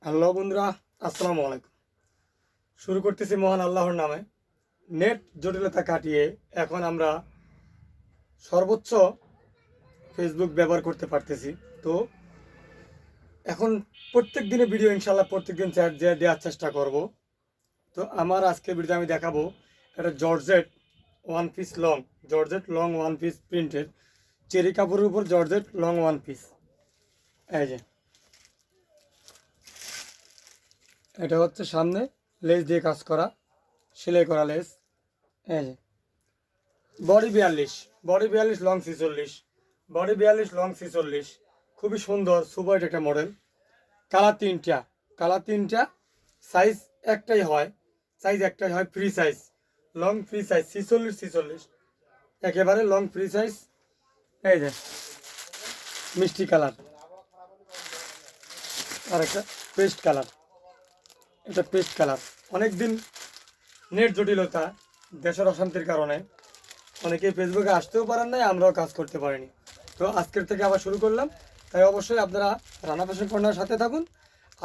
Hello বন্ধুরা, আসসালামু আলাইকুম। শুরু করতেছি মহান আল্লাহর নামে। নেট জটিলতা কাটিয়ে এখন আমরা সর্বোচ্চ ফেসবুক ব্যবহার করতে পারতেছি। তো এখন প্রত্যেক দিনে ভিডিও ইনশাল্লাহ প্রত্যেক দিন দেওয়ার চেষ্টা করব। তো আমার আজকে ভিডিওতে আমি দেখাবো একটা জর্জেট লং ওয়ান পিস প্রিন্টের চেরি কাপড়ের উপর জর্জেট লং ওয়ান পিস। এই যে এটা হচ্ছে সামনে লেস দিয়ে কাজ করা, সেলাই করা লেস। এই যে বডি 42 লং 46, খুবই সুন্দর সুপার একটা মডেল। কালার তিনটা, সাইজ একটাই হয় free size, long free size 46 একেবারে লং ফ্রি সাইজ। এই যে মিষ্টি কালার আর একটা পেস্ট কালার। এটা পেস্ট কালার। অনেকদিন নেট জটিলতা, দেশের অশান্তির কারণে অনেকেই ফেসবুকে আসতেও পারেন নাই, আমরাও কাজ করতে পারিনি। তো আজকের থেকে আবার শুরু করলাম। তাই অবশ্যই আপনারা রানা ফ্যাশন কর্নার সাথে থাকুন,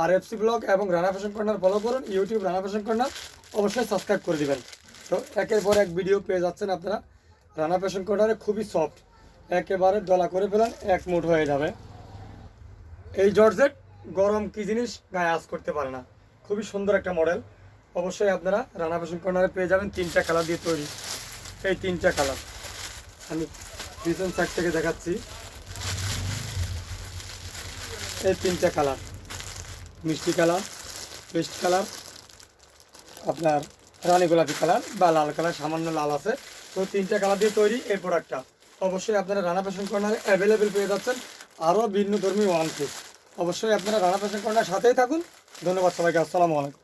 আর এফসি ব্লগ এবং রানা ফ্যাশন কর্নার ফলো করুন। ইউটিউব রানা ফ্যাশন কর্নার অবশ্যই সাবস্ক্রাইব করে দিবেন। তো একের পর এক ভিডিও পেয়ে যাচ্ছেন আপনারা। রানা ফ্যাশন কর্নারে খুবই সফট, একেবারে দলা করে ফেলেন, এক মুঠ হয়ে যাবে। এই জর্জেট গরম কি জিনিস গায়ে আঁচ করতে পারে না। খুবই সুন্দর একটা মডেল। অবশ্যই আপনারা রানা ফ্যাশন কর্নারে পেয়ে যাবেন। 3টা কালার দিয়ে তৈরি, এই 3টা কালার আমি পিছন সাইড থেকে দেখাচ্ছি। এই 3টা কালার, মিষ্টি কালার, পেস্ট কালার, আপনার রানী গোলাপি কালার বা লাল কালার, সামান্য লাল আছে। তো 3টা কালার দিয়ে তৈরি এই প্রোডাক্টটা। অবশ্যই আপনারা রানা ফ্যাশন কর্নারে অ্যাভেলেবেল পেয়ে যাচ্ছেন আরও ভিন্ন ধর্মী ওয়ান পিস। অবশ্যই আপনারা রানা ফ্যাশন কর্নার সাথেই থাকুন। ধন্যবাদ সবাইকে। আসসালামু আলাইকুম।